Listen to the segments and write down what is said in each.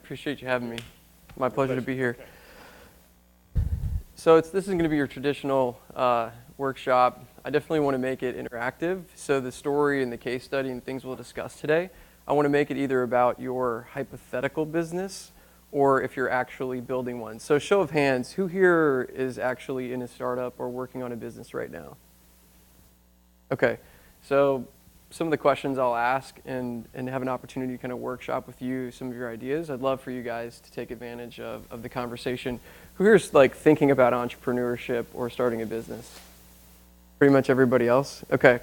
Appreciate you having me. My pleasure to be here. So this is going to be your traditional workshop. I definitely want to make it interactive. So the story and the case study and things we'll discuss today, I want to make it either about your hypothetical business or if you're actually building one. So show of hands, who here is actually in a startup or working on a business right now? Okay, so some of the questions I'll ask and have an opportunity to kind of workshop with you some of your ideas. I'd love for you guys to take advantage of the conversation. Who here's like thinking about entrepreneurship or starting a business? Pretty much everybody else? Okay.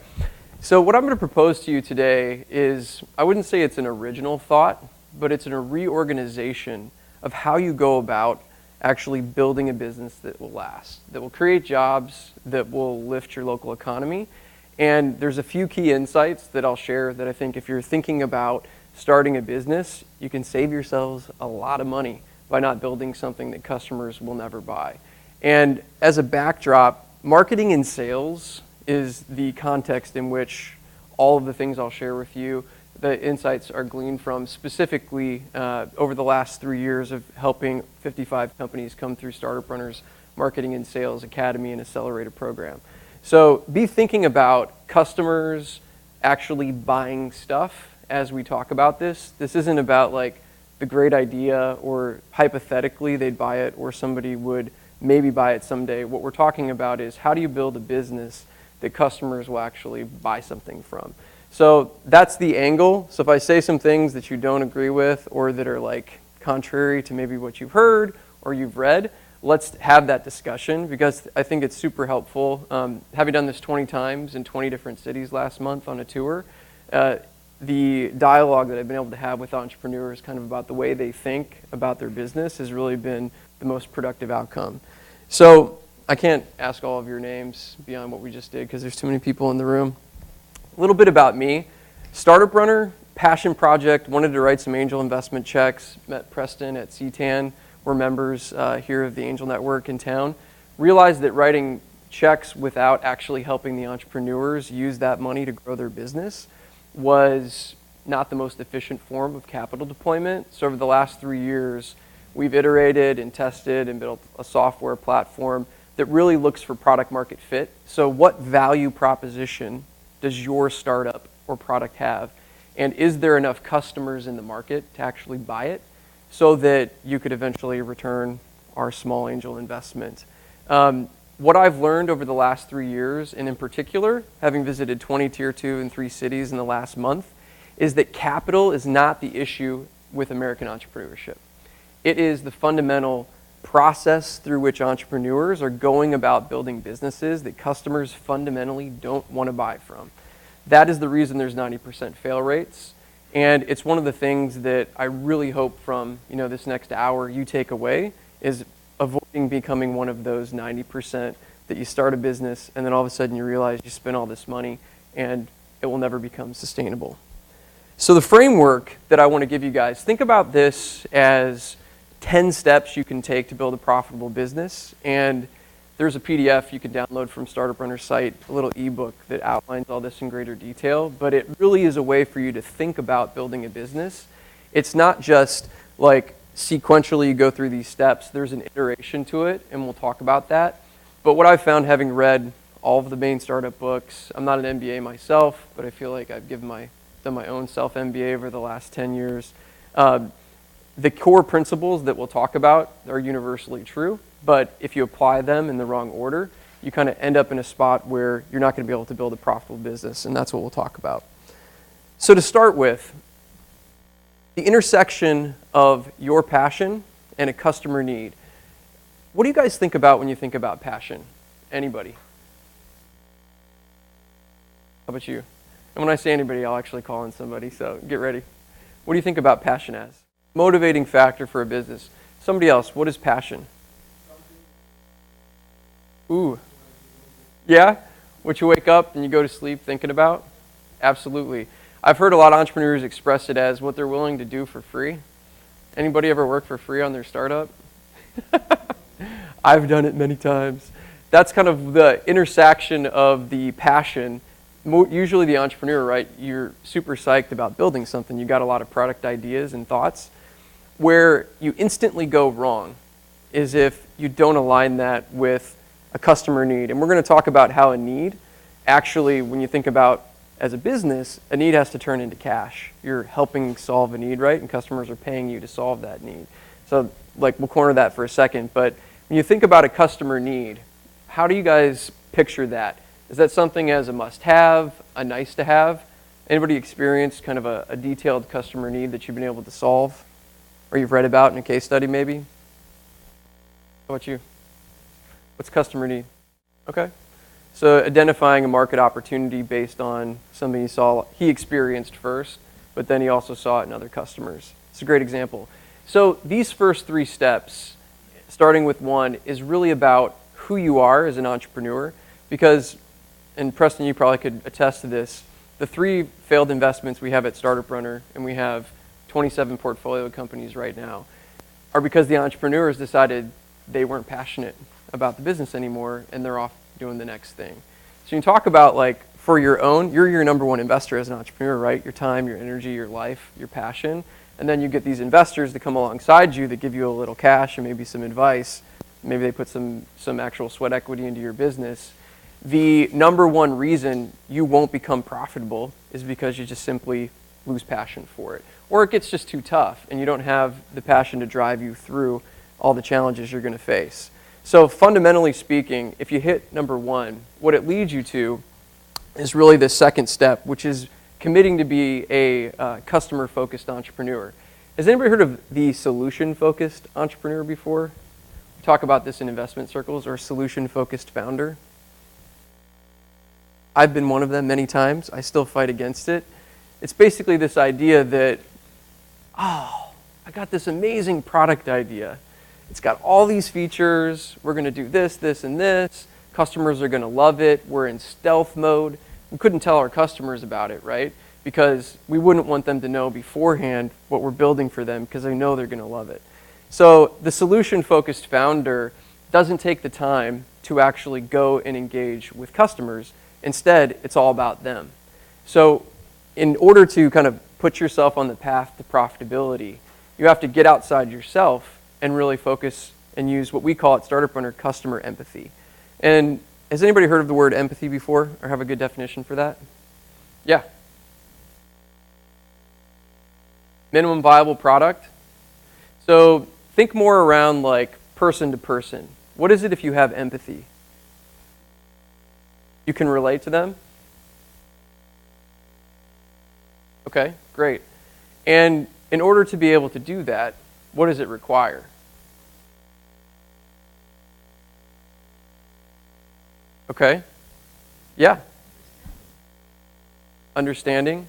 So what I'm going to propose to you today is, I wouldn't say it's an original thought, but it's a reorganization of how you go about actually building a business that will last, that will create jobs, that will lift your local economy. And there's a few key insights that I'll share that I think if you're thinking about starting a business, you can save yourselves a lot of money by not building something that customers will never buy. And as a backdrop, marketing and sales is the context in which all of the things I'll share with you, the insights are gleaned from, specifically over the last 3 years of helping 55 companies come through Startup Runner's Marketing and Sales Academy and Accelerator program. So be thinking about customers actually buying stuff as we talk about this. This isn't about like the great idea or hypothetically they'd buy it or somebody would maybe buy it someday. What we're talking about is how do you build a business that customers will actually buy something from. So that's the angle. So if I say some things that you don't agree with or that are like contrary to maybe what you've heard or you've read, let's have that discussion because I think it's super helpful. Having done this 20 times in 20 different cities last month on a tour, the dialogue that I've been able to have with entrepreneurs kind of about the way they think about their business has really been the most productive outcome. So I can't ask all of your names beyond what we just did because there's too many people in the room. A little bit about me. Startup Runner, passion project, wanted to write some angel investment checks, met Preston at CTAN. We're members here of the Angel Network in town. Realized that writing checks without actually helping the entrepreneurs use that money to grow their business was not the most efficient form of capital deployment. So over the last 3 years, we've iterated and tested and built a software platform that really looks for product market fit. So what value proposition does your startup or product have? And is there enough customers in the market to actually buy it so that you could eventually return our small angel investment? What I've learned over the last 3 years, and in particular, having visited 20 tier 2 and 3 cities in the last month, is that capital is not the issue with American entrepreneurship. It is the fundamental process through which entrepreneurs are going about building businesses that customers fundamentally don't want to buy from. That is the reason there's 90% fail rates. And it's one of the things that I really hope from this next hour you take away is avoiding becoming one of those 90% that you start a business and then all of a sudden you realize you spent all this money and it will never become sustainable. So the framework that I want to give you guys, think about this as 10 steps you can take to build a profitable business. And there's a PDF you can download from Startup Runner's site, a little ebook that outlines all this in greater detail, but it really is a way for you to think about building a business. It's not just like sequentially you go through these steps, there's an iteration to it, and we'll talk about that. But what I've found having read all of the main startup books, I'm not an MBA myself, but I feel like I've done my own self-MBA over the last 10 years. The core principles that we'll talk about are universally true, but if you apply them in the wrong order, you kind of end up in a spot where you're not going to be able to build a profitable business, and that's what we'll talk about. So to start with, the intersection of your passion and a customer need. What do you guys think about when you think about passion? Anybody? How about you? And when I say anybody, I'll actually call in somebody, so get ready. What do you think about passion as? Motivating factor for a business. Somebody else, what is passion? Ooh. Yeah? What you wake up and you go to sleep thinking about? Absolutely. I've heard a lot of entrepreneurs express it as what they're willing to do for free. Anybody ever work for free on their startup? I've done it many times. That's kind of the intersection of the passion. Usually the entrepreneur, right, you're super psyched about building something. You got a lot of product ideas and thoughts. Where you instantly go wrong is if you don't align that with a customer need. And we're going to talk about how a need, actually, when you think about as a business, a need has to turn into cash. You're helping solve a need, right? And customers are paying you to solve that need. So like we'll corner that for a second, but when you think about a customer need, how do you guys picture that? Is that something as a must-have, a nice-to-have? Anybody experienced kind of a detailed customer need that you've been able to solve? Or you've read about in a case study maybe? How about you? What's customer need? Okay. So identifying a market opportunity based on something he experienced first, but then he also saw it in other customers. It's a great example. So these first 3 steps, starting with 1, is really about who you are as an entrepreneur, because, and Preston, you probably could attest to this, the 3 failed investments we have at Startup Runner, and we have 27 portfolio companies right now, are because the entrepreneurs decided they weren't passionate about the business anymore, and they're off doing the next thing. So you can talk about, like, for your own, you're your number 1 investor as an entrepreneur, right? Your time, your energy, your life, your passion. And then you get these investors to come alongside you that give you a little cash and maybe some advice. Maybe they put some actual sweat equity into your business. The number 1 reason you won't become profitable is because you just simply lose passion for it. Or it gets just too tough and you don't have the passion to drive you through all the challenges you're going to face. So fundamentally speaking, if you hit number 1, what it leads you to is really the second step, which is committing to be a customer-focused entrepreneur. Has anybody heard of the solution-focused entrepreneur before? We talk about this in investment circles, or solution-focused founder. I've been one of them many times. I still fight against it. It's basically this idea that, I got this amazing product idea. It's got all these features. We're going to do this, this, and this. Customers are going to love it. We're in stealth mode. We couldn't tell our customers about it, right? Because we wouldn't want them to know beforehand what we're building for them because they know they're going to love it. So the solution-focused founder doesn't take the time to actually go and engage with customers. Instead, it's all about them. So in order to kind of put yourself on the path to profitability, you have to get outside yourself and really focus and use what we call at Startup Runner customer empathy. And has anybody heard of the word empathy before or have a good definition for that? Yeah. Minimum viable product. So think more around like person to person. What is it if you have empathy? You can relate to them? Okay, great. And in order to be able to do that, what does it require? Okay. Yeah. Understanding.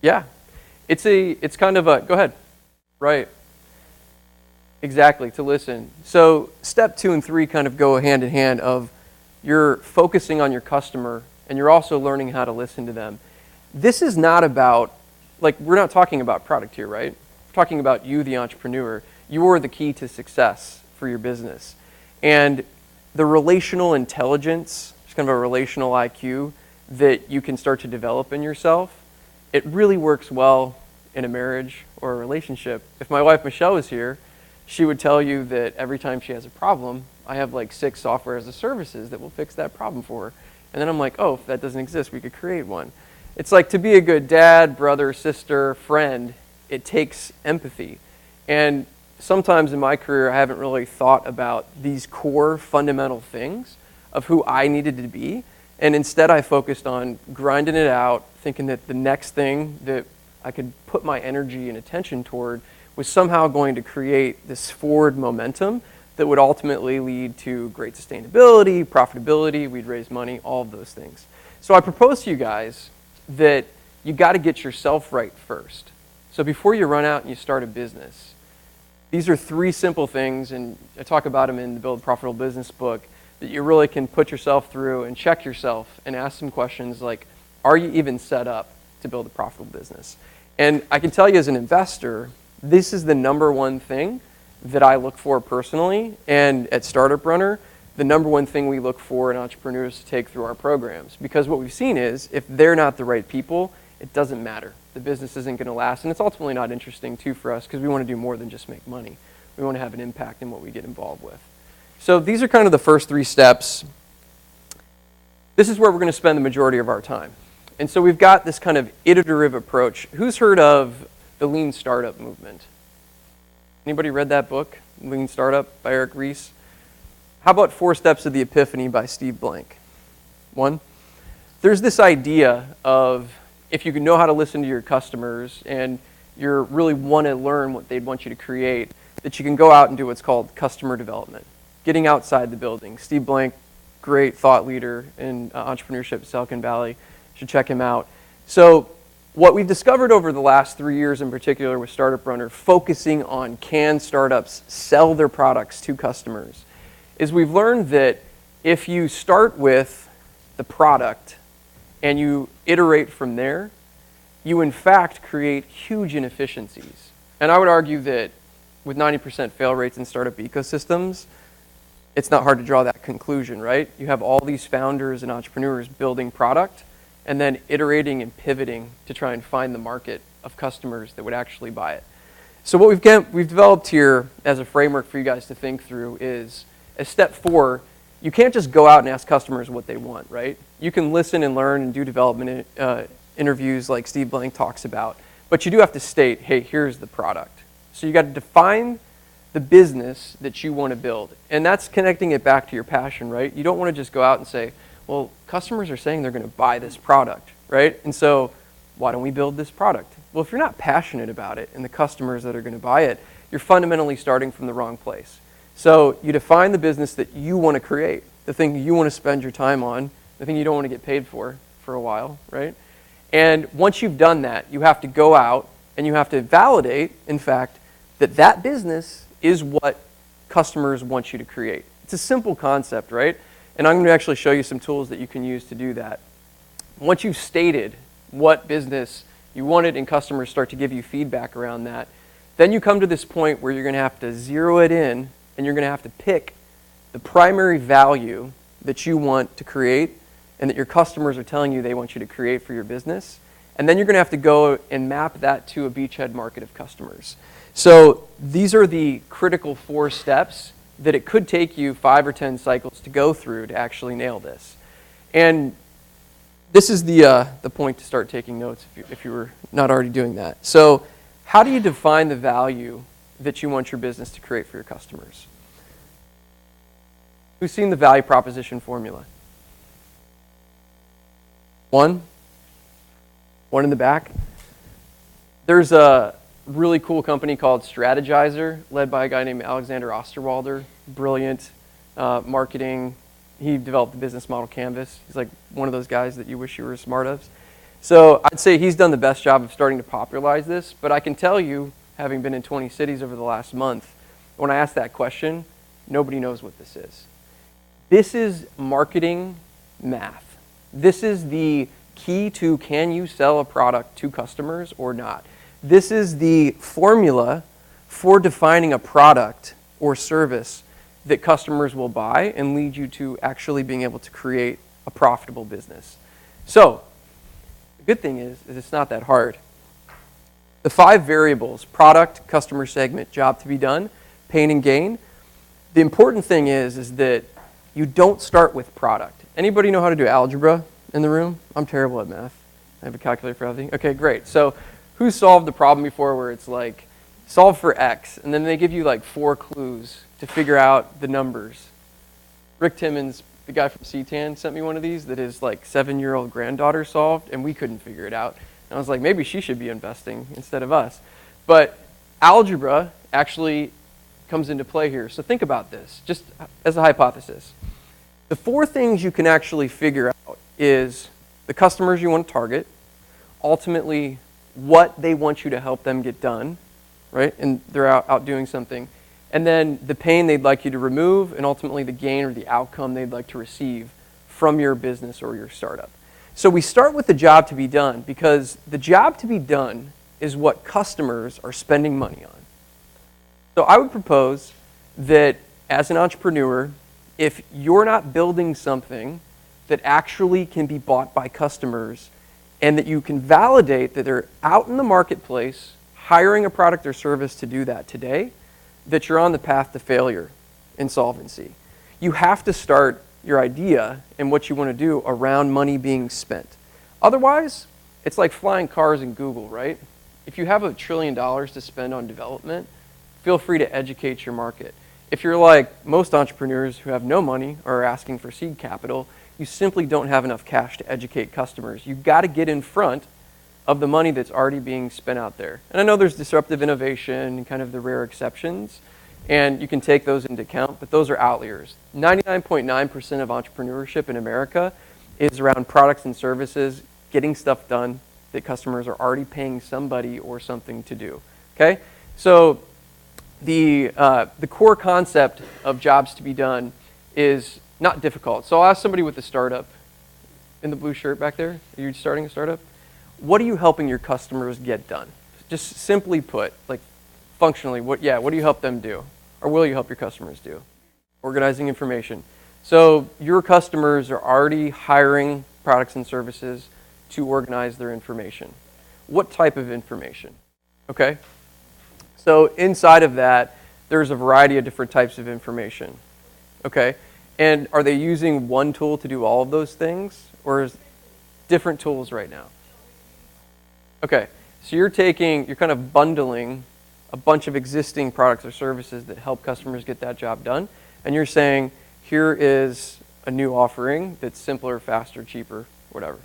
Yeah. It's kind of a, go ahead. Right. Exactly, to listen. So step 2 and 3 kind of go hand in hand of you're focusing on your customer and you're also learning how to listen to them. This is not about, like, we're not talking about product here, right? We're talking about you, the entrepreneur. You are the key to success for your business. And the relational intelligence, just kind of a relational IQ that you can start to develop in yourself, it really works well in a marriage or a relationship. If my wife Michelle was here, she would tell you that every time she has a problem, I have like 6 software as a services that will fix that problem for her. And then I'm like, oh, if that doesn't exist, we could create one. It's like to be a good dad, brother, sister, friend, it takes empathy. And sometimes in my career, I haven't really thought about these core fundamental things of who I needed to be. And instead, I focused on grinding it out, thinking that the next thing that I could put my energy and attention toward was somehow going to create this forward momentum that would ultimately lead to great sustainability, profitability, we'd raise money, all of those things. So I propose to you guys that you got to get yourself right first. So before you run out and you start a business, these are 3 simple things, and I talk about them in the Build a Profitable Business book, that you really can put yourself through and check yourself and ask some questions like, are you even set up to build a profitable business? And I can tell you as an investor, this is the number 1 thing that I look for personally, and at Startup Runner, the number 1 thing we look for in entrepreneurs to take through our programs. Because what we've seen is, if they're not the right people, it doesn't matter. The business isn't going to last, and it's ultimately not interesting too for us because we want to do more than just make money. We want to have an impact in what we get involved with. So these are kind of the first 3 steps. This is where we're going to spend the majority of our time. And so we've got this kind of iterative approach. Who's heard of the Lean Startup movement? Anybody read that book, Lean Startup by Eric Ries? How about 4 Steps of the Epiphany by Steve Blank? 1. There's this idea of if you can know how to listen to your customers and you really want to learn what they'd want you to create, that you can go out and do what's called customer development, getting outside the building. Steve Blank, great thought leader in entrepreneurship, Silicon Valley. You should check him out. So what we've discovered over the last 3 years in particular with Startup Runner, focusing on can startups sell their products to customers, is we've learned that if you start with the product and you iterate from there, you in fact create huge inefficiencies. And I would argue that with 90% fail rates in startup ecosystems, it's not hard to draw that conclusion, right? You have all these founders and entrepreneurs building product and then iterating and pivoting to try and find the market of customers that would actually buy it. So what we've developed here as a framework for you guys to think through is, as step 4, you can't just go out and ask customers what they want, right? You can listen and learn and do development interviews like Steve Blank talks about, but you do have to state, hey, here's the product. So you got to define the business that you want to build, and that's connecting it back to your passion, right? You don't want to just go out and say, well, customers are saying they're going to buy this product, right? And so why don't we build this product? Well, if you're not passionate about it and the customers that are going to buy it, you're fundamentally starting from the wrong place. So you define the business that you want to create, the thing you want to spend your time on, the thing you don't want to get paid for a while, right? And once you've done that, you have to go out and you have to validate, in fact, that that business is what customers want you to create. It's a simple concept, right? And I'm going to actually show you some tools that you can use to do that. Once you've stated what business you wanted and customers start to give you feedback around that, then you come to this point where you're going to have to zero it in and you're going to have to pick the primary value that you want to create and that your customers are telling you they want you to create for your business. And then you're going to have to go and map that to a beachhead market of customers. So these are the critical 4 steps that it could take you 5 or 10 cycles to go through to actually nail this. And this is the point to start taking notes if you were not already doing that. So how do you define the value that you want your business to create for your customers? Who's seen the value proposition formula? 1 in the back. There's a really cool company called Strategizer, led by a guy named Alexander Osterwalder. Brilliant marketing. He developed the business model Canvas. He's like one of those guys that you wish you were as smart of. So I'd say he's done the best job of starting to popularize this, but I can tell you, having been in 20 cities over the last month, when I ask that question, nobody knows what this is. This is marketing math. This is the key to can you sell a product to customers or not. This is the formula for defining a product or service that customers will buy and lead you to actually being able to create a profitable business. So the good thing is it's not that hard. The 5 variables, product, customer segment, job to be done, pain and gain. The important thing is that you don't start with product. Anybody know how to do algebra in the room? I'm terrible at math. I have a calculator for everything. Okay, great. So who solved the problem before where it's like, solve for X, and then they give you like 4 clues to figure out the numbers? Rick Timmons, the guy from CTAN, sent me one of these that his like 7-year-old granddaughter solved, and we couldn't figure it out. And I was like, maybe she should be investing instead of us. But algebra actually comes into play here. So think about this, just as a hypothesis. The 4 things you can actually figure out is the customers you want to target, ultimately what they want you to help them get done, right? And they're out doing something. And then the pain they'd like you to remove, and ultimately the gain or the outcome they'd like to receive from your business or your startup. So we start with the job to be done because the job to be done is what customers are spending money on. So I would propose that as an entrepreneur, if you're not building something that actually can be bought by customers, and that you can validate that they're out in the marketplace hiring a product or service to do that today, that you're on the path to failure, insolvency. You have to start your idea and what you want to do around money being spent. Otherwise, it's like flying cars in Google, right? If you have $1 trillion to spend on development, feel free to educate your market. If you're like most entrepreneurs who have no money or are asking for seed capital, you simply don't have enough cash to educate customers. You've got to get in front of the money that's already being spent out there. And I know there's disruptive innovation and kind of the rare exceptions, and you can take those into account, but those are outliers. 99.9% of entrepreneurship in America is around products and services, getting stuff done that customers are already paying somebody or something to do, okay? So the core concept of jobs to be done is not difficult. So I'll ask somebody with a startup in the blue shirt back there. Are you starting a startup? What are you helping your customers get done? Just simply put, like functionally, what do you help them do? Or will you help your customers do? Organizing information. So your customers are already hiring products and services to organize their information. What type of information? Okay? So inside of that, there's a variety of different types of information. Okay? And are they using one tool to do all of those things? Or is different tools right now? Okay, so you're kind of bundling a bunch of existing products or services that help customers get that job done, and you're saying, here is a new offering that's simpler, faster, cheaper, whatever.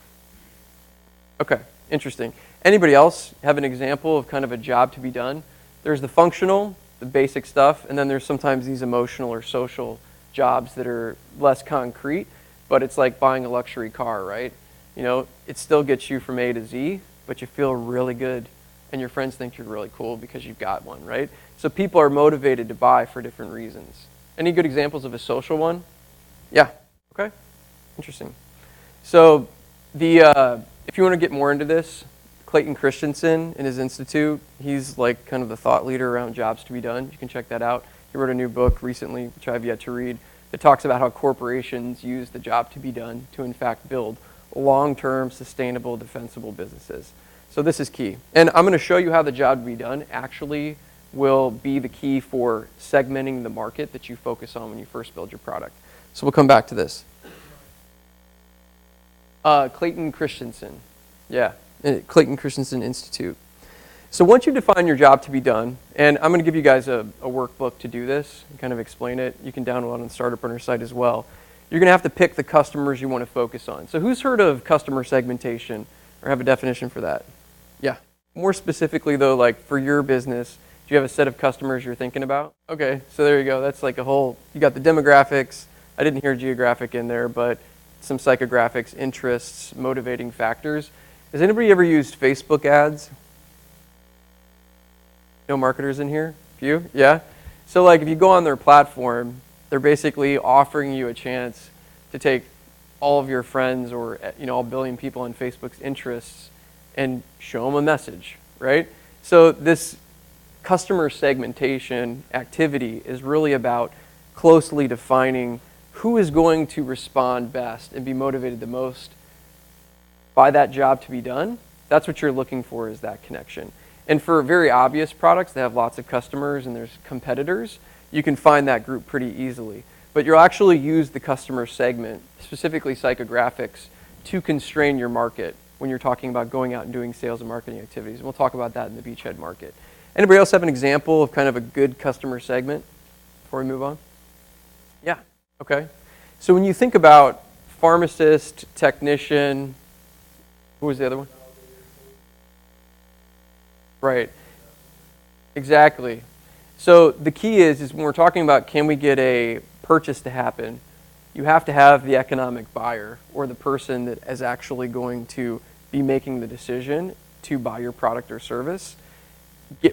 Okay, interesting. Anybody else have an example of kind of a job to be done? There's the functional, the basic stuff, and then there's sometimes these emotional or social jobs that are less concrete, but it's like buying a luxury car, right? You know, it still gets you from A to Z, but you feel really good and your friends think you're really cool because you've got one, right? So people are motivated to buy for different reasons. Any good examples of a social one? Yeah, okay, interesting. So if you want to get more into this, Clayton Christensen in his institute, he's like kind of the thought leader around jobs to be done. You can check that out. He wrote a new book recently, which I've yet to read, that talks about how corporations use the job to be done to in fact build long-term, sustainable, defensible businesses. So this is key. And I'm going to show you how the job to be done actually will be the key for segmenting the market that you focus on when you first build your product. So we'll come back to this. Clayton Christensen. Yeah, Clayton Christensen Institute. So once you define your job to be done, and I'm going to give you guys a workbook to do this and kind of explain it. You can download it on the Startup site as well. You're going to have to pick the customers you want to focus on. So who's heard of customer segmentation or have a definition for that? Yeah. More specifically though, like for your business, do you have a set of customers you're thinking about? Okay, so there you go. That's like a whole, you got the demographics. I didn't hear geographic in there, but some psychographics, interests, motivating factors. Has anybody ever used Facebook ads? No marketers in here? Few? Yeah? So like if you go on their platform, they're basically offering you a chance to take all of your friends or a billion people on Facebook's interests and show them a message, right? So this customer segmentation activity is really about closely defining who is going to respond best and be motivated the most by that job to be done. That's what you're looking for, is that connection. And for very obvious products that have lots of customers and there's competitors, you can find that group pretty easily. But you'll actually use the customer segment, specifically psychographics, to constrain your market when you're talking about going out and doing sales and marketing activities. And we'll talk about that in the beachhead market. Anybody else have an example of kind of a good customer segment before we move on? Yeah, okay. So when you think about pharmacist, technician, who was the other one? Right, exactly. So the key is when we're talking about can we get a purchase to happen, you have to have the economic buyer or the person that is actually going to be making the decision to buy your product or service,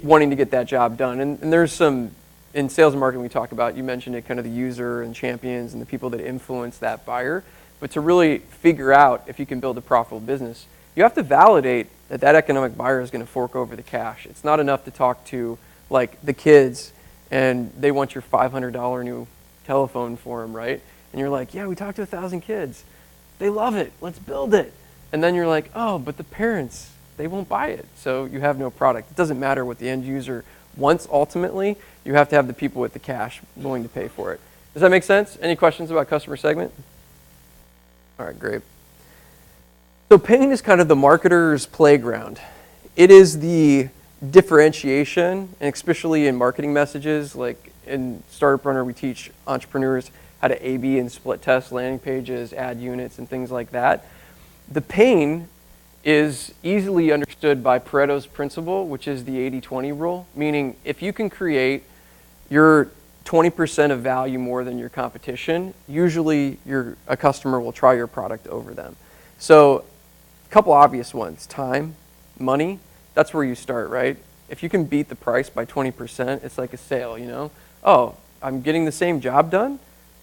wanting to get that job done. And there's some, in sales and marketing we talk about, you mentioned it, kind of the user and champions and the people that influence that buyer. But to really figure out if you can build a profitable business, you have to validate that that economic buyer is going to fork over the cash. It's not enough to talk to like the kids and they want your $500 new telephone for them, right? And you're like, yeah, we talked to 1,000 kids. They love it. Let's build it. And then you're like, oh, but the parents, they won't buy it. So you have no product. It doesn't matter what the end user wants ultimately. You have to have the people with the cash willing to pay for it. Does that make sense? Any questions about customer segment? All right, great. So pain is kind of the marketer's playground. It is the differentiation, and especially in marketing messages, like in Startuprunner, we teach entrepreneurs how to A/B and split test landing pages, add units, and things like that. The pain is easily understood by Pareto's principle, which is the 80-20 rule, meaning if you can create your 20% of value more than your competition, usually a customer will try your product over them. So a couple obvious ones: time, money. That's where you start, right? If you can beat the price by 20%, it's like a sale, you know? Oh, I'm getting the same job done?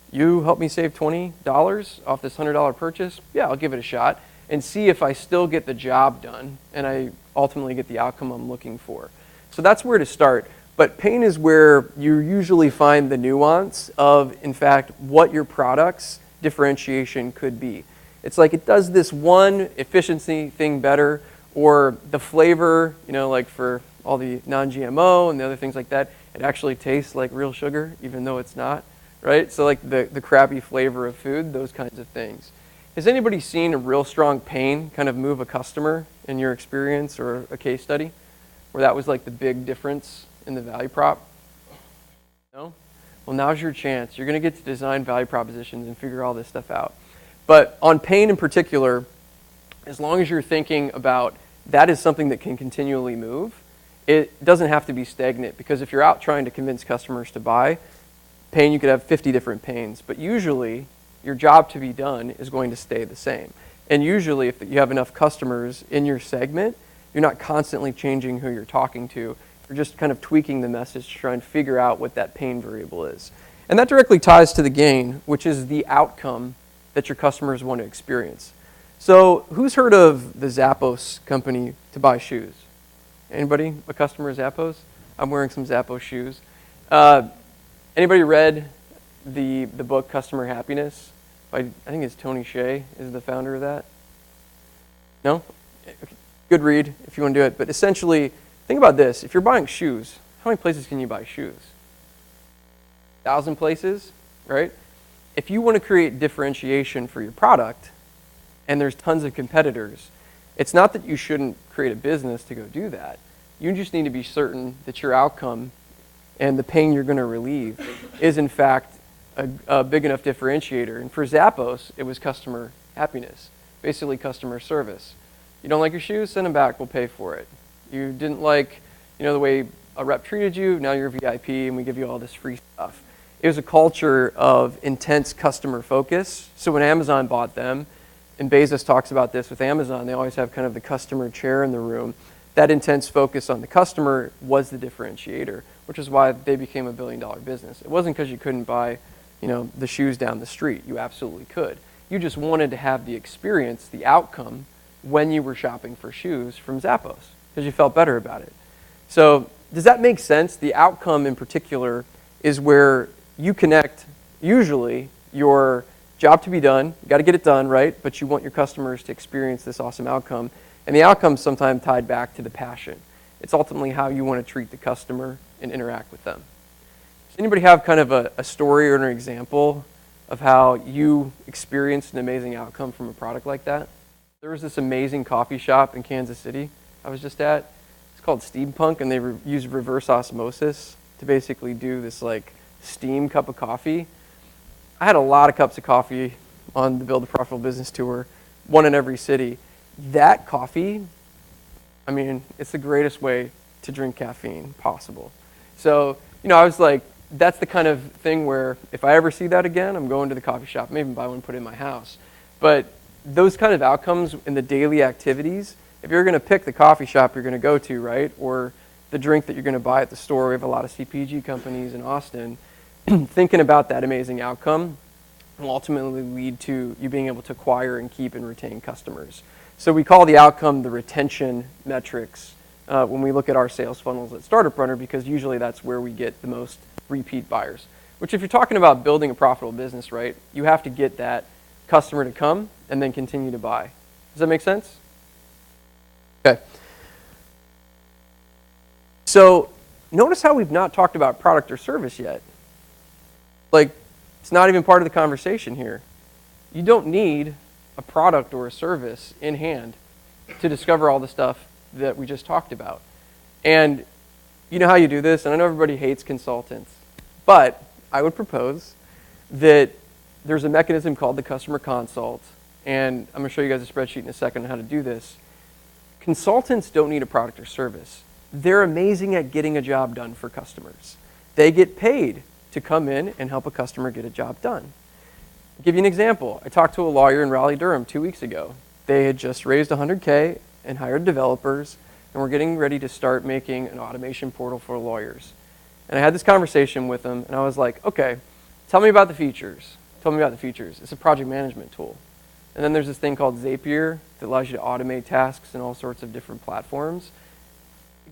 You help me save $20 off this $100 purchase? Yeah, I'll give it a shot and see if I still get the job done and I ultimately get the outcome I'm looking for. So that's where to start. But pain is where you usually find the nuance of, in fact, what your product's differentiation could be. It's like it does this one efficiency thing better, or the flavor, you know, like for all the non-GMO and the other things like that, it actually tastes like real sugar, even though it's not, right? So like the crappy flavor of food, those kinds of things. Has anybody seen a real strong pain kind of move a customer in your experience or a case study where that was like the big difference in the value prop? No? Well, now's your chance. You're going to get to design value propositions and figure all this stuff out. But on pain in particular, as long as you're thinking about that is something that can continually move, it doesn't have to be stagnant, because if you're out trying to convince customers to buy, pain, you could have 50 different pains, but usually your job to be done is going to stay the same. And usually if you have enough customers in your segment, you're not constantly changing who you're talking to. You're just kind of tweaking the message to try and figure out what that pain variable is. And that directly ties to the gain, which is the outcome that your customers want to experience. So who's heard of the Zappos company to buy shoes? Anybody a customer of Zappos? I'm wearing some Zappos shoes. Anybody read the book Customer Happiness? I think it's Tony Hsieh is the founder of that. No? Good read if you want to do it. But essentially, think about this. If you're buying shoes, how many places can you buy shoes? 1,000 places, right? If you want to create differentiation for your product, and there's tons of competitors, it's not that you shouldn't create a business to go do that. You just need to be certain that your outcome and the pain you're going to relieve is in fact a big enough differentiator. And for Zappos, it was customer happiness, basically customer service. You don't like your shoes? Send them back, we'll pay for it. You didn't like, the way a rep treated you, now you're a VIP and we give you all this free stuff. It was a culture of intense customer focus. So when Amazon bought them, and Bezos talks about this with Amazon, they always have kind of the customer chair in the room. That intense focus on the customer was the differentiator, which is why they became a billion-dollar business. It wasn't because you couldn't buy, the shoes down the street. You absolutely could. You just wanted to have the experience, the outcome, when you were shopping for shoes from Zappos, because you felt better about it. So does that make sense? The outcome in particular is where you connect, usually, your job to be done, you got to get it done, right? But you want your customers to experience this awesome outcome. And the outcome's sometimes tied back to the passion. It's ultimately how you want to treat the customer and interact with them. Does anybody have kind of a story or an example of how you experienced an amazing outcome from a product like that? There was this amazing coffee shop in Kansas City I was just at. It's called Steampunk, and they use reverse osmosis to basically do this like steam cup of coffee. I had a lot of cups of coffee on the Build a Profitable Business Tour, one in every city. That coffee, it's the greatest way to drink caffeine possible. So, I was like, that's the kind of thing where if I ever see that again, I'm going to the coffee shop, maybe buy one and put it in my house. But those kind of outcomes in the daily activities, if you're going to pick the coffee shop you're going to go to, right, or the drink that you're going to buy at the store, we have a lot of CPG companies in Austin, thinking about that amazing outcome will ultimately lead to you being able to acquire and keep and retain customers. So we call the outcome the retention metrics when we look at our sales funnels at Startuprunner, because usually that's where we get the most repeat buyers. Which if you're talking about building a profitable business, right, you have to get that customer to come and then continue to buy. Does Does that make sense? Okay. So notice how we've not talked about product or service yet. Like, it's not even part of the conversation here. You don't need a product or a service in hand to discover all the stuff that we just talked about. And you know how you do this, and I know everybody hates consultants, but I would propose that there's a mechanism called the customer consult, and I'm going to show you guys a spreadsheet in a second on how to do this. Consultants don't need a product or service. They're amazing at getting a job done for customers. They get paid to come in and help a customer get a job done. I'll give you an example. I talked to a lawyer in Raleigh-Durham 2 weeks ago. They had just raised $100K and hired developers, and we're getting ready to start making an automation portal for lawyers. And I had this conversation with them, and I was like, okay, tell me about the features. Tell me about the features. It's a project management tool. And then there's this thing called Zapier that allows you to automate tasks in all sorts of different platforms.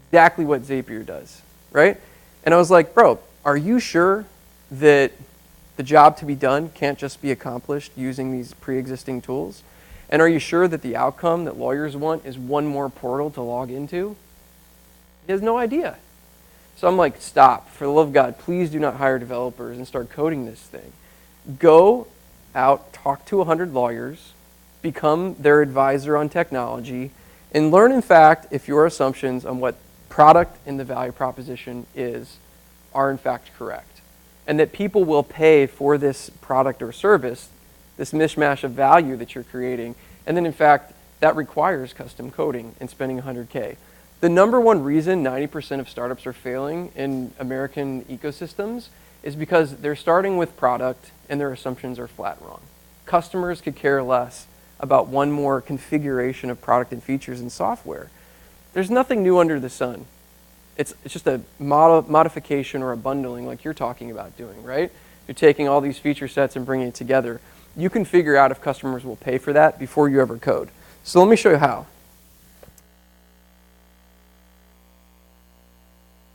Exactly what Zapier does, right? And I was like, bro, are you sure that the job to be done can't just be accomplished using these pre-existing tools? And are you sure that the outcome that lawyers want is one more portal to log into? He has no idea. So I'm like, stop. For the love of God, please do not hire developers and start coding this thing. Go out, talk to 100 lawyers, become their advisor on technology, and learn, in fact, if your assumptions on what product and the value proposition is are, in fact, correct. And that people will pay for this product or service, this mishmash of value that you're creating. And then, in fact, that requires custom coding and spending $100K. The number one reason 90% of startups are failing in American ecosystems is because they're starting with product and their assumptions are flat wrong. Customers could care less about one more configuration of product and features and software. There's nothing new under the sun. It's just a modification or a bundling like you're talking about doing, right? You're taking all these feature sets and bringing it together. You can figure out if customers will pay for that before you ever code. So let me show you how.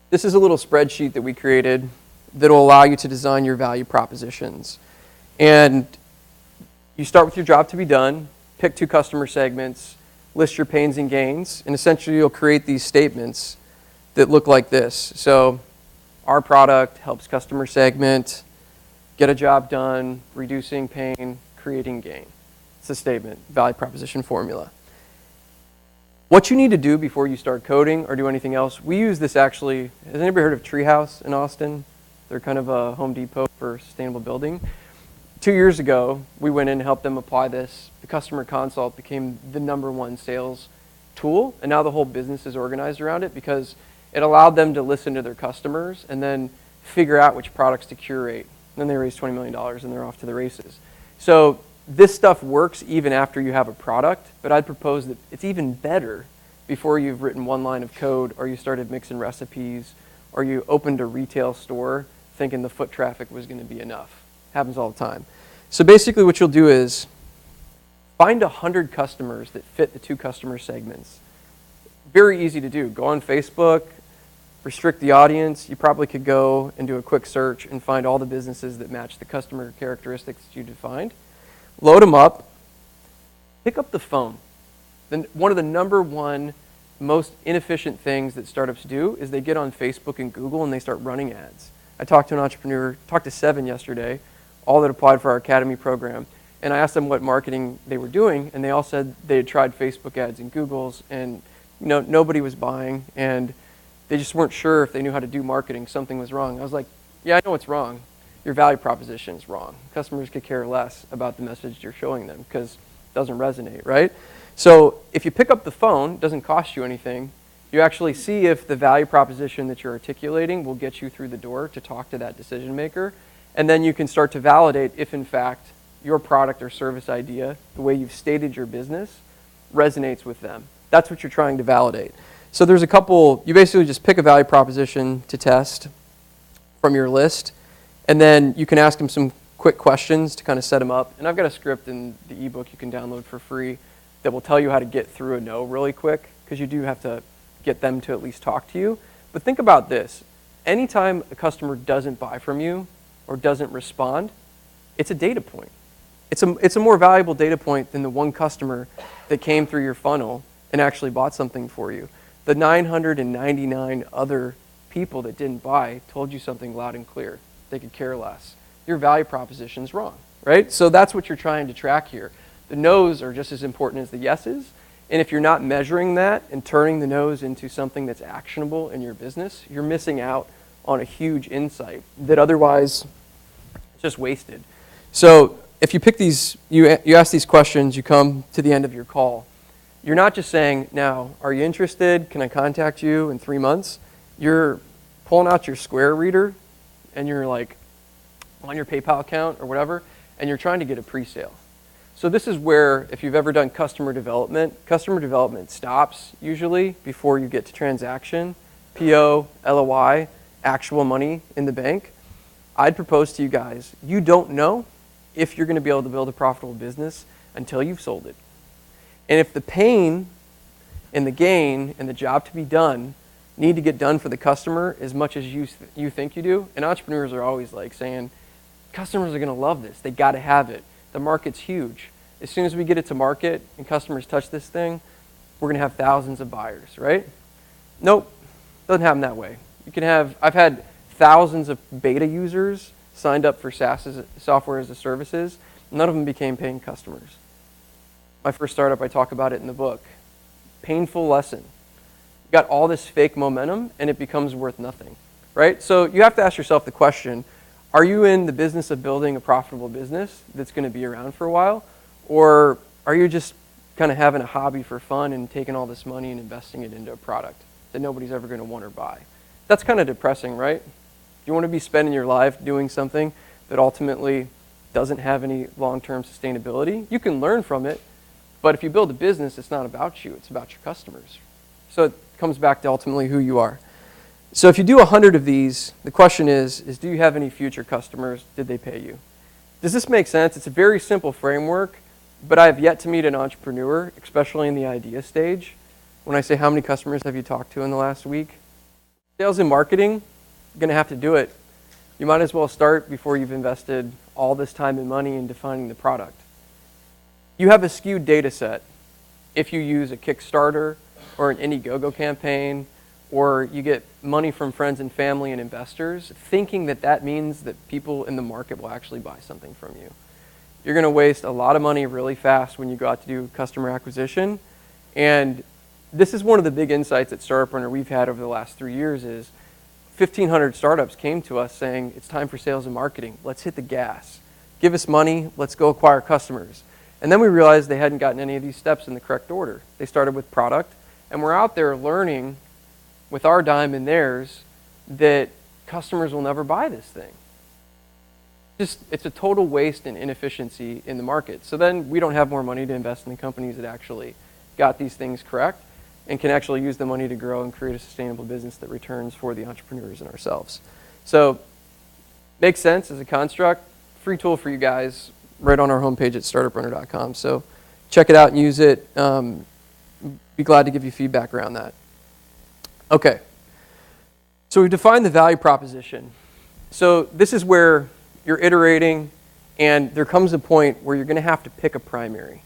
This is a little spreadsheet that we created that will allow you to design your value propositions. And you start with your job to be done, pick 2 customer segments, list your pains and gains, and essentially you'll create these statements that look like this. So our product helps customer segment get a job done, reducing pain, creating gain. It's a statement, value proposition formula. What you need to do before you start coding or do anything else, we use this actually, has anybody heard of Treehouse in Austin? They're kind of a Home Depot for sustainable building. 2 years ago, we went in and helped them apply this. The customer consult became the #1 sales tool, and now the whole business is organized around it because it allowed them to listen to their customers and then figure out which products to curate. And then they raised $20 million and they're off to the races. So this stuff works even after you have a product, but I'd propose that it's even better before you've written one line of code or you started mixing recipes or you opened a retail store thinking the foot traffic was going to be enough. Happens all the time. So basically what you'll do is find 100 customers that fit the 2 customer segments. Very easy to do. Go on Facebook, restrict the audience. You probably could go and do a quick search and find all the businesses that match the customer characteristics that you defined. Load them up. Pick up the phone. Then one of the #1 most inefficient things that startups do is they get on Facebook and Google and they start running ads. I talked to an entrepreneur, talked to 7 yesterday, all that applied for our academy program, and I asked them what marketing they were doing, and they all said they had tried Facebook ads and Google's, and nobody was buying, and they just weren't sure if they knew how to do marketing. Something was wrong. I was like, yeah, I know what's wrong. Your value proposition is wrong. Customers could care less about the message you're showing them because it doesn't resonate, right? So if you pick up the phone, it doesn't cost you anything. You actually see if the value proposition that you're articulating will get you through the door to talk to that decision maker. And then you can start to validate if, in fact, your product or service idea, the way you've stated your business, resonates with them. That's what you're trying to validate. So there's a couple, you basically just pick a value proposition to test from your list, and then you can ask them some quick questions to kind of set them up. And I've got a script in the ebook you can download for free that will tell you how to get through a no really quick, because you do have to get them to at least talk to you. But think about this. Anytime a customer doesn't buy from you or doesn't respond, it's a data point. It's a more valuable data point than the one customer that came through your funnel and actually bought something for you. The 999 other people that didn't buy told you something loud and clear. They could care less. Your value proposition's wrong, right? So that's what you're trying to track here. The no's are just as important as the yeses. And if you're not measuring that and turning the no's into something that's actionable in your business, you're missing out on a huge insight that otherwise is just wasted. So if you pick these, you ask these questions, you come to the end of your call. You're not just saying, now, are you interested? Can I contact you in 3 months? You're pulling out your Square reader and you're like on your PayPal account or whatever, and you're trying to get a pre-sale. So this is where, if you've ever done customer development stops usually before you get to transaction, PO, LOI, actual money in the bank. I'd propose to you guys, you don't know if you're going to be able to build a profitable business until you've sold it. And if the pain and the gain and the job to be done need to get done for the customer as much as you think you do, and entrepreneurs are always like saying, customers are going to love this. They got to have it. The market's huge. As soon as we get it to market and customers touch this thing, we're going to have thousands of buyers, right? Nope, doesn't happen that way. I've had thousands of beta users signed up for SaaS, software as a services. None of them became paying customers. My first startup, I talk about it in the book. Painful lesson. You got all this fake momentum and it becomes worth nothing, right? So you have to ask yourself the question, are you in the business of building a profitable business that's going to be around for a while? Or are you just kind of having a hobby for fun and taking all this money and investing it into a product that nobody's ever going to want or buy? That's kind of depressing, right? You want to be spending your life doing something that ultimately doesn't have any long-term sustainability. You can learn from it, but if you build a business, it's not about you, it's about your customers. So it comes back to ultimately who you are. So if you do 100 of these, the question is do you have any future customers? Did they pay you? Does this make sense? It's a very simple framework, but I have yet to meet an entrepreneur, especially in the idea stage. When I say how many customers have you talked to in the last week? Sales and marketing, you're going to have to do it. You might as well start before you've invested all this time and money in defining the product. You have a skewed data set if you use a Kickstarter or an Indiegogo campaign, or you get money from friends and family and investors, thinking that that means that people in the market will actually buy something from you. You're going to waste a lot of money really fast when you go out to do customer acquisition. And this is one of the big insights at Startup Runner we've had over the last 3 years is 1,500 startups came to us saying, it's time for sales and marketing. Let's hit the gas. Give us money. Let's go acquire customers. And then we realized they hadn't gotten any of these steps in the correct order. They started with product, and we're out there learning with our dime and theirs that customers will never buy this thing. It's a total waste and inefficiency in the market. So then we don't have more money to invest in the companies that actually got these things correct and can actually use the money to grow and create a sustainable business that returns for the entrepreneurs and ourselves. So makes sense as a construct. Free tool for you guys right on our homepage at startuprunner.com. So check it out and use it. Be glad to give you feedback around that. Okay, so we've defined the value proposition. So this is where you're iterating, and there comes a point where you're going to have to pick a primary.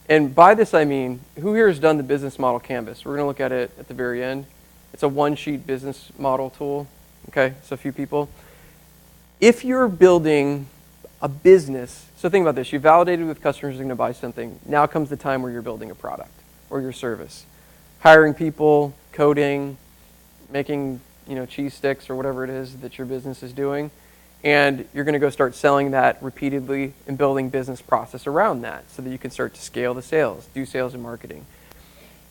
And by this I mean, who here has done the business model canvas? We're going to look at it at the very end. It's a one-sheet business model tool. Okay, so a few people. If you're building a business, so think about this, you validated with customers who are going to buy something. Now comes the time where you're building a product or your service. Hiring people, coding, making cheese sticks or whatever it is that your business is doing, and you're going to go start selling that repeatedly and building business process around that so that you can start to scale the sales, do sales and marketing.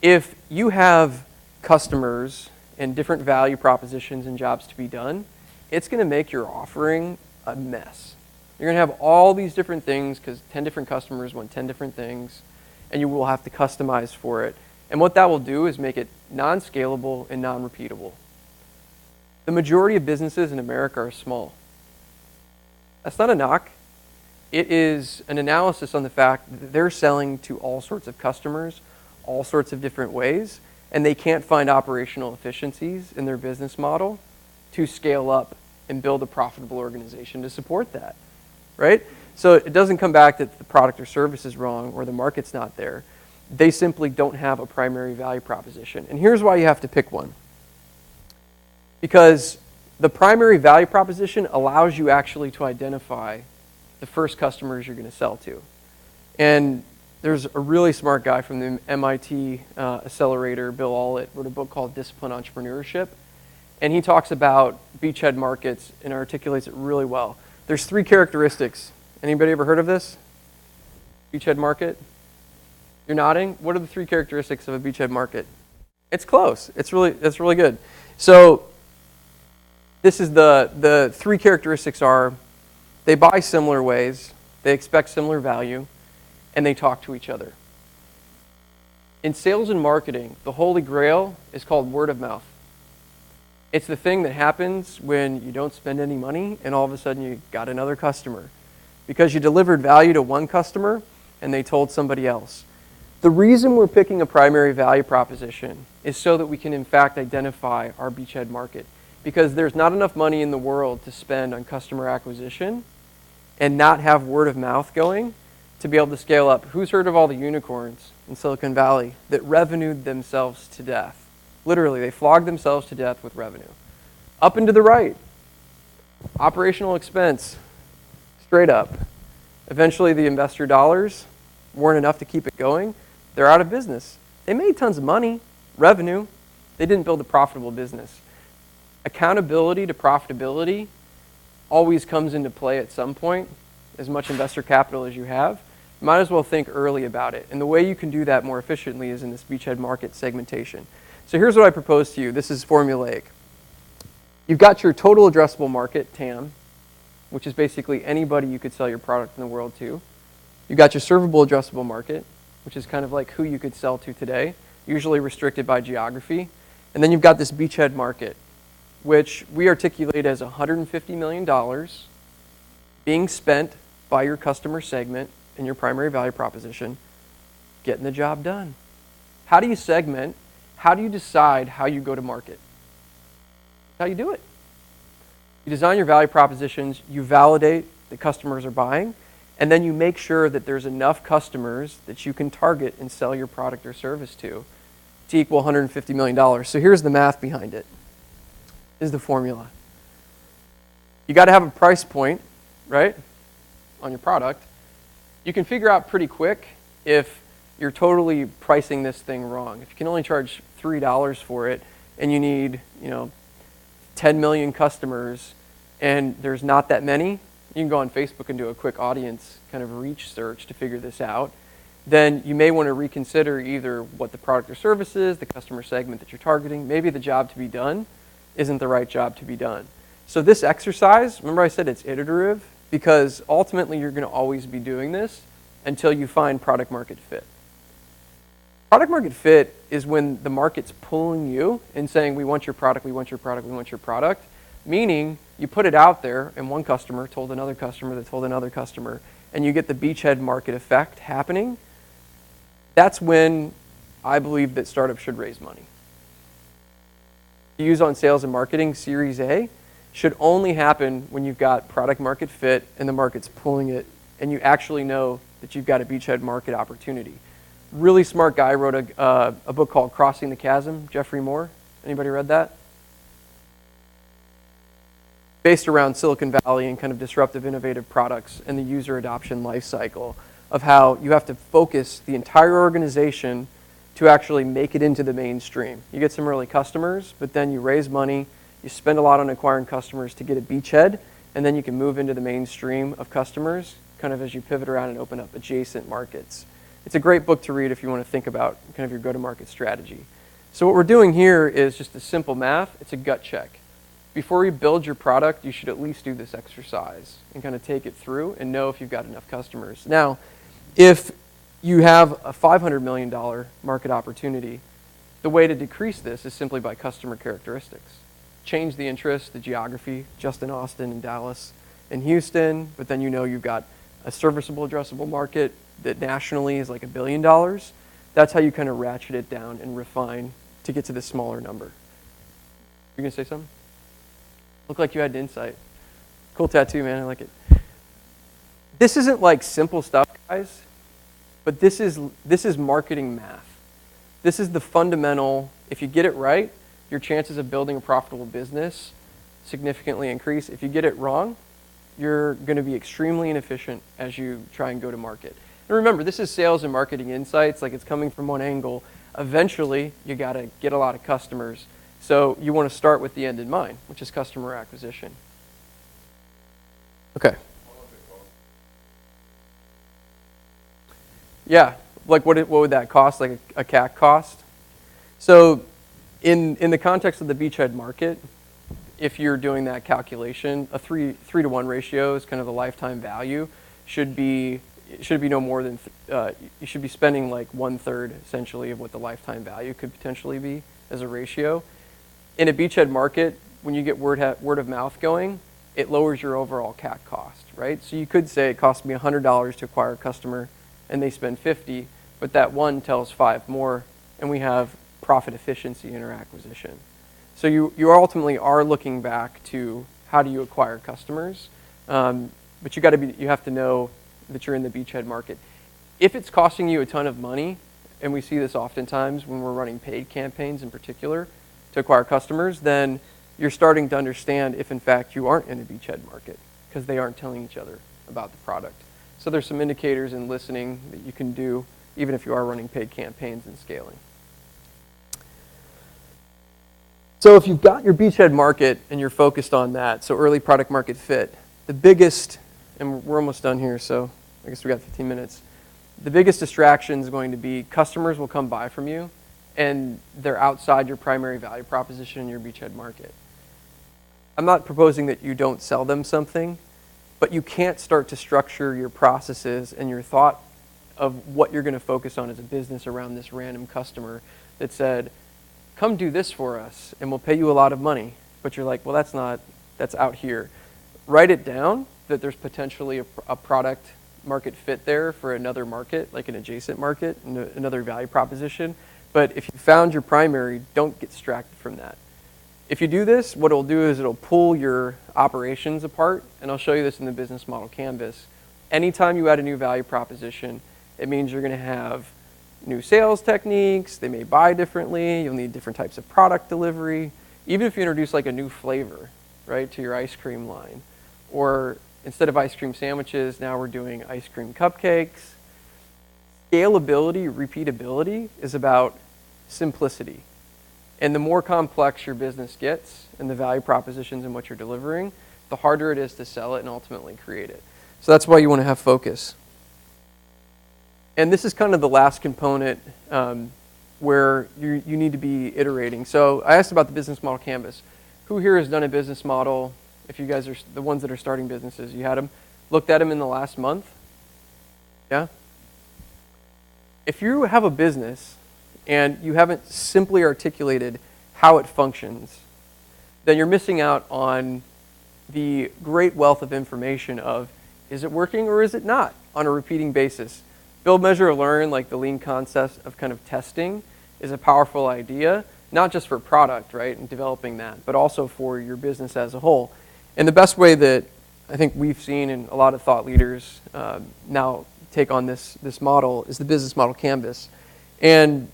If you have customers and different value propositions and jobs to be done, it's going to make your offering a mess. You're going to have all these different things because 10 different customers want 10 different things, and you will have to customize for it. And what that will do is make it non-scalable and non-repeatable. The majority of businesses in America are small. That's not a knock. It is an analysis on the fact that they're selling to all sorts of customers, all sorts of different ways, and they can't find operational efficiencies in their business model to scale up and build a profitable organization to support that, right? So it doesn't come back that the product or service is wrong or the market's not there. They simply don't have a primary value proposition. And here's why you have to pick one. Because the primary value proposition allows you actually to identify the first customers you're going to sell to. And there's a really smart guy from the MIT accelerator, Bill Allett, wrote a book called Disciplined Entrepreneurship. And he talks about beachhead markets and articulates it really well. There's 3 characteristics. Anybody ever heard of this? Beachhead market? You're nodding? What are the 3 characteristics of a beachhead market? It's close. That's really good. So this is the 3 characteristics are they buy similar ways, they expect similar value, and they talk to each other. In sales and marketing, the holy grail is called word of mouth. It's the thing that happens when you don't spend any money and all of a sudden you got another customer because you delivered value to one customer and they told somebody else. The reason we're picking a primary value proposition is so that we can in fact identify our beachhead market, because there's not enough money in the world to spend on customer acquisition and not have word of mouth going to be able to scale up. Who's heard of all the unicorns in Silicon Valley that revenued themselves to death? Literally, they flogged themselves to death with revenue. Up and to the right, operational expense, straight up. Eventually, the investor dollars weren't enough to keep it going. They're out of business. They made tons of money, revenue. They didn't build a profitable business. Accountability to profitability always comes into play at some point. As much investor capital as you have, you might as well think early about it. And the way you can do that more efficiently is in this beachhead market segmentation. So here's what I propose to you. This is formulaic. You've got your total addressable market, TAM, which is basically anybody you could sell your product in the world to. You've got your servable addressable market, which is kind of like who you could sell to today, usually restricted by geography. And then you've got this beachhead market, which we articulate as $150 million being spent by your customer segment in your primary value proposition, getting the job done. How do you segment? How do you decide how you go to market? That's how you do it. You design your value propositions, you validate that customers are buying, and then you make sure that there's enough customers that you can target and sell your product or service to equal $150 million. So here's the math behind it. Is the formula. You got to have a price point, right, on your product. You can figure out pretty quick if you're totally pricing this thing wrong. If you can only charge $3 for it and you need, 10 million customers and there's not that many, you can go on Facebook and do a quick audience kind of reach search to figure this out. Then you may want to reconsider either what the product or service is, the customer segment that you're targeting. Maybe the job to be done isn't the right job to be done. So this exercise, remember I said it's iterative, because ultimately you're going to always be doing this until you find product market fit. Product market fit is when the market's pulling you and saying, we want your product, we want your product, we want your product. Meaning you put it out there and one customer told another customer that told another customer, and you get the beachhead market effect happening. That's when I believe that startups should raise money. Use on sales and marketing, Series A, should only happen when you've got product market fit and the market's pulling it and you actually know that you've got a beachhead market opportunity. Really smart guy wrote a book called Crossing the Chasm, Jeffrey Moore. Anybody read that? Based around Silicon Valley and kind of disruptive innovative products and the user adoption life cycle of how you have to focus the entire organization to actually make it into the mainstream. You get some early customers, but then you raise money, you spend a lot on acquiring customers to get a beachhead, and then you can move into the mainstream of customers kind of as you pivot around and open up adjacent markets. It's a great book to read if you want to think about kind of your go-to-market strategy. So what we're doing here is just a simple math. It's a gut check. Before you build your product, you should at least do this exercise and kind of take it through and know if you've got enough customers. Now, if you have a $500 million market opportunity, the way to decrease this is simply by customer characteristics. Change the interest, the geography, just in Austin and Dallas and Houston, but then you know you've got a serviceable addressable market that nationally is like $1 billion. That's how you kind of ratchet it down and refine to get to this smaller number. You're gonna say something? Looked like you had insight. Cool tattoo, man, I like it. This isn't like simple stuff, guys, but this is marketing math. This is the fundamental. If you get it right, your chances of building a profitable business significantly increase. If you get it wrong, you're going to be extremely inefficient as you try and go to market. And remember, this is sales and marketing insights, like it's coming from one angle. Eventually, you got to get a lot of customers. So you want to start with the end in mind, which is customer acquisition. Okay. Yeah, like what would that cost, like a CAC cost? So in the context of the beachhead market, if you're doing that calculation, a 3 to 1 ratio is kind of the lifetime value. Should be no more than, you should be spending like 1/3 essentially of what the lifetime value could potentially be as a ratio. In a beachhead market, when you get word of mouth going, it lowers your overall CAC cost, right? So you could say it costs me $100 to acquire a customer and they spend 50, but that one tells 5 more, and we have profit efficiency in our acquisition. So you ultimately are looking back to how do you acquire customers, but you have to know that you're in the beachhead market. If it's costing you a ton of money, and we see this oftentimes when we're running paid campaigns in particular to acquire customers, then you're starting to understand if in fact you aren't in a beachhead market because they aren't telling each other about the product. So there's some indicators in listening that you can do even if you are running paid campaigns and scaling. So if you've got your beachhead market and you're focused on that, so early product market fit, the biggest, and we're almost done here, so I guess we got 15 minutes. The biggest distraction is going to be customers will come buy from you and they're outside your primary value proposition in your beachhead market. I'm not proposing that you don't sell them something, but you can't start to structure your processes and your thought of what you're going to focus on as a business around this random customer that said, come do this for us and we'll pay you a lot of money. But you're like, well, that's out here. Write it down that there's potentially a product market fit there for another market, like an adjacent market, another value proposition. But if you found your primary, don't get distracted from that. If you do this, what it'll do is it'll pull your operations apart, and I'll show you this in the business model canvas. Anytime you add a new value proposition, it means you're going to have new sales techniques, they may buy differently, you'll need different types of product delivery. Even if you introduce like a new flavor, right, to your ice cream line, or instead of ice cream sandwiches, now we're doing ice cream cupcakes. Scalability, repeatability is about simplicity. And the more complex your business gets and the value propositions and what you're delivering, the harder it is to sell it and ultimately create it. So that's why you want to have focus. And this is kind of the last component where you need to be iterating. So I asked about the business model canvas. Who here has done a business model? If you guys are the ones that are starting businesses, you had them, looked at them in the last month? Yeah? If you have a business and you haven't simply articulated how it functions, then you're missing out on the great wealth of information of, is it working or is it not on a repeating basis? Build, measure, learn, like the lean concept of kind of testing, is a powerful idea, not just for product, right, and developing that, but also for your business as a whole. And the best way that I think we've seen and a lot of thought leaders now take on this model is the business model canvas. And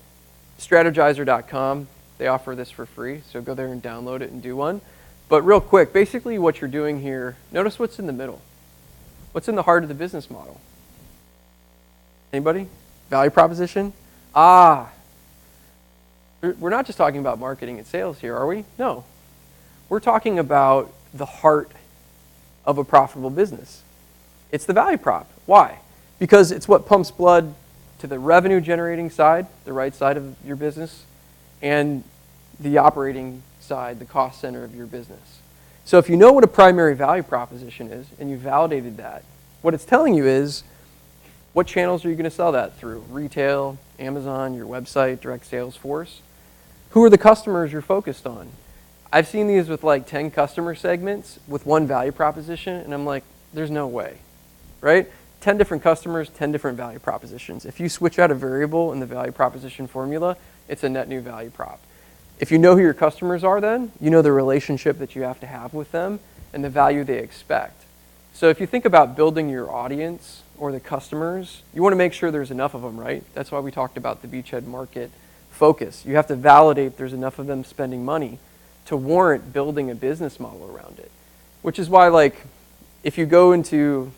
strategizer.com, they offer this for free, so go there and download it and do one. But real quick, basically what you're doing here, notice what's in the middle. What's in the heart of the business model? Anybody? Value proposition? We're not just talking about marketing and sales here, are we? No. We're talking about the heart of a profitable business. It's the value prop. Why? Because it's what pumps blood to the revenue generating side, the right side of your business, and the operating side, the cost center of your business. So if you know what a primary value proposition is and you validated that, what it's telling you is, what channels are you going to sell that through? Retail, Amazon, your website, direct sales force? Who are the customers you're focused on? I've seen these with like 10 customer segments with one value proposition, and I'm like, there's no way, right? 10 different customers, 10 different value propositions. If you switch out a variable in the value proposition formula, it's a net new value prop. If you know who your customers are then, you know the relationship that you have to have with them and the value they expect. So if you think about building your audience or the customers, you want to make sure there's enough of them, right? That's why we talked about the beachhead market focus. You have to validate there's enough of them spending money to warrant building a business model around it. Which is why, like, if you go into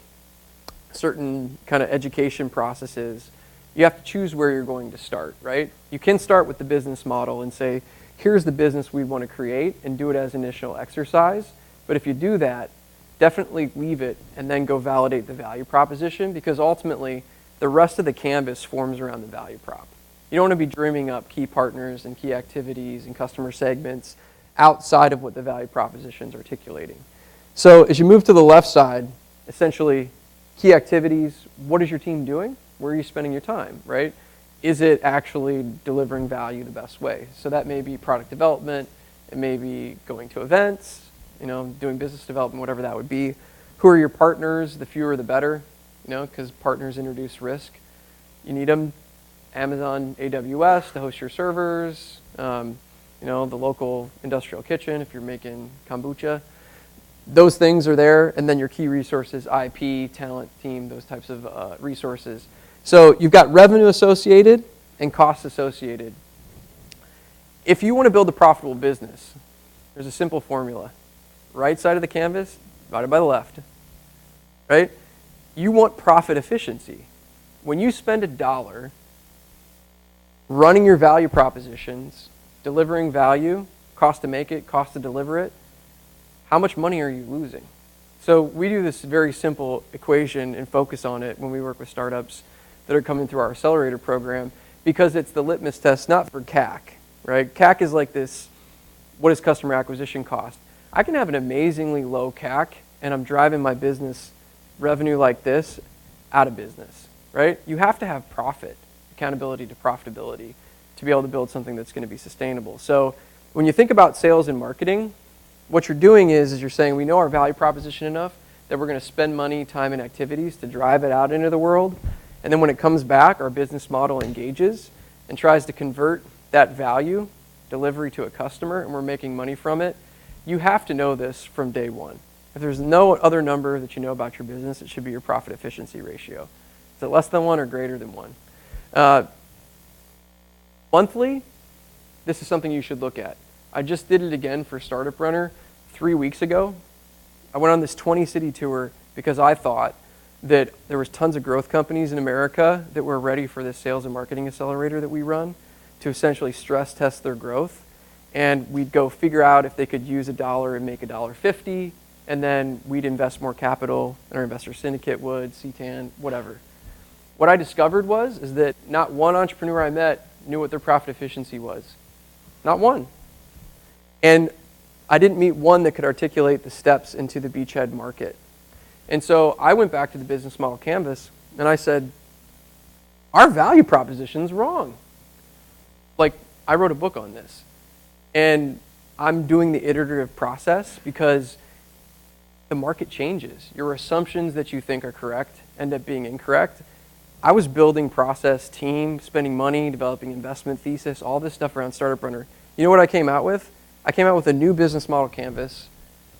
certain kind of education processes, you have to choose where you're going to start, right? You can start with the business model and say, here's the business we want to create, and do it as initial exercise. But if you do that, definitely leave it and then go validate the value proposition, because ultimately the rest of the canvas forms around the value prop. You don't want to be dreaming up key partners and key activities and customer segments outside of what the value proposition is articulating. So as you move to the left side, essentially key activities, what is your team doing? Where are you spending your time, right? Is it actually delivering value the best way? So that may be product development, it may be going to events, doing business development, whatever that would be. Who are your partners? The fewer the better, because partners introduce risk. You need them. Amazon, AWS to host your servers, the local industrial kitchen if you're making kombucha. Those things are there, and then your key resources, IP, talent, team, those types of resources. So you've got revenue associated and costs associated. If you want to build a profitable business, there's a simple formula. Right side of the canvas divided by the left, right? You want profit efficiency. When you spend $1 running your value propositions, delivering value, cost to make it, cost to deliver it, how much money are you losing? So we do this very simple equation and focus on it when we work with startups that are coming through our accelerator program, because it's the litmus test not for CAC, right? CAC is like this, what is customer acquisition cost? I can have an amazingly low CAC and I'm driving my business revenue like this out of business, right? You have to have profit, accountability to profitability to be able to build something that's going to be sustainable. So when you think about sales and marketing, what you're doing is you're saying we know our value proposition enough that we're going to spend money, time, and activities to drive it out into the world. And then when it comes back, our business model engages and tries to convert that value delivery to a customer, and we're making money from it. You have to know this from day one. If there's no other number that you know about your business, it should be your profit efficiency ratio. Is it less than 1 or greater than 1? Monthly, this is something you should look at. I just did it again for Startup Runner 3 weeks ago. I went on this 20-city tour because I thought that there was tons of growth companies in America that were ready for this sales and marketing accelerator that we run to essentially stress test their growth. And we'd go figure out if they could use $1 and make $1.50, and then we'd invest more capital, and our investor syndicate would, CTAN, whatever. What I discovered is that not one entrepreneur I met knew what their profit efficiency was. Not one. And I didn't meet one that could articulate the steps into the beachhead market. And so I went back to the business model canvas and I said, our value proposition's wrong. Like, I wrote a book on this. And I'm doing the iterative process because the market changes. Your assumptions that you think are correct end up being incorrect. I was building process, team, spending money, developing investment thesis, all this stuff around Startup Runner. You know what I came out with? I came out with a new business model canvas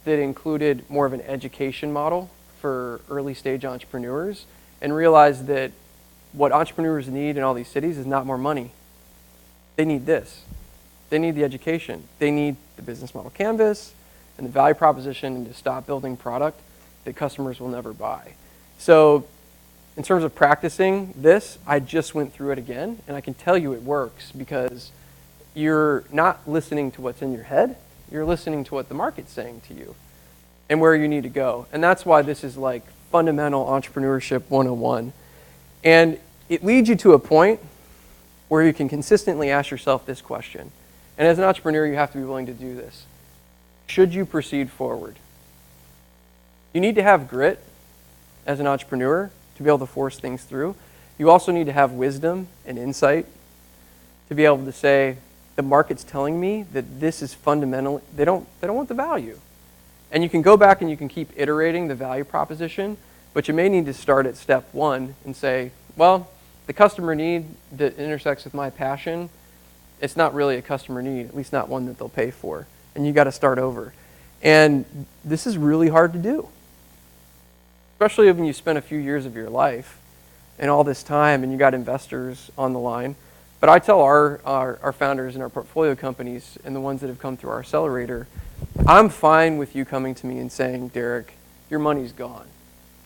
that included more of an education model for early stage entrepreneurs, and realized that what entrepreneurs need in all these cities is not more money. They need this. They need the education. They need the business model canvas and the value proposition, and to stop building product that customers will never buy. So in terms of practicing this, I just went through it again, and I can tell you it works because you're not listening to what's in your head, you're listening to what the market's saying to you and where you need to go. And that's why this is like fundamental entrepreneurship 101. And it leads you to a point where you can consistently ask yourself this question. And as an entrepreneur, you have to be willing to do this. Should you proceed forward? You need to have grit as an entrepreneur to be able to force things through. You also need to have wisdom and insight to be able to say, the market's telling me that this is fundamental. They don't want the value. And you can go back and you can keep iterating the value proposition, but you may need to start at step 1 and say, well, the customer need that intersects with my passion, it's not really a customer need, at least not one that they'll pay for. And you got to start over. And this is really hard to do. especially when you spend a few years of your life and all this time and you got investors on the line. But I tell our founders and our portfolio companies and the ones that have come through our accelerator, I'm fine with you coming to me and saying, Derick, your money's gone.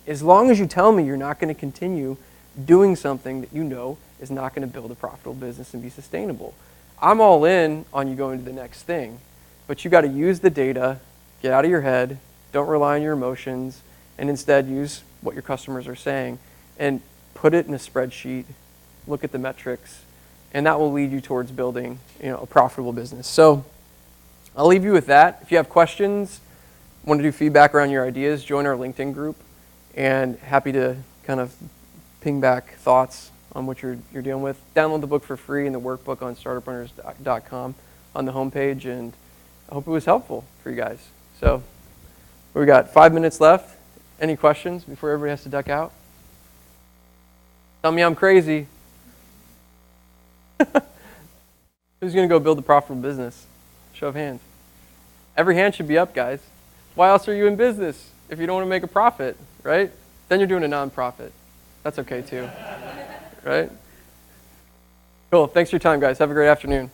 As long as you tell me you're not going to continue doing something that you know is not going to build a profitable business and be sustainable. I'm all in on you going to the next thing, but you got to use the data, get out of your head, don't rely on your emotions, and instead use what your customers are saying and put it in a spreadsheet, look at the metrics, and that will lead you towards building, a profitable business. So I'll leave you with that. If you have questions, want to do feedback around your ideas, join our LinkedIn group, and happy to kind of ping back thoughts on what you're dealing with. Download the book for free and the workbook on startupreuners.com on the homepage, and I hope it was helpful for you guys. So we got 5 minutes left. Any questions before everybody has to duck out? Tell me I'm crazy. Who's going to go build a profitable business? Show of hands. Every hand should be up, guys. Why else are you in business if you don't want to make a profit, right? Then you're doing a nonprofit. That's okay too, right? Cool. Thanks for your time, guys. Have a great afternoon.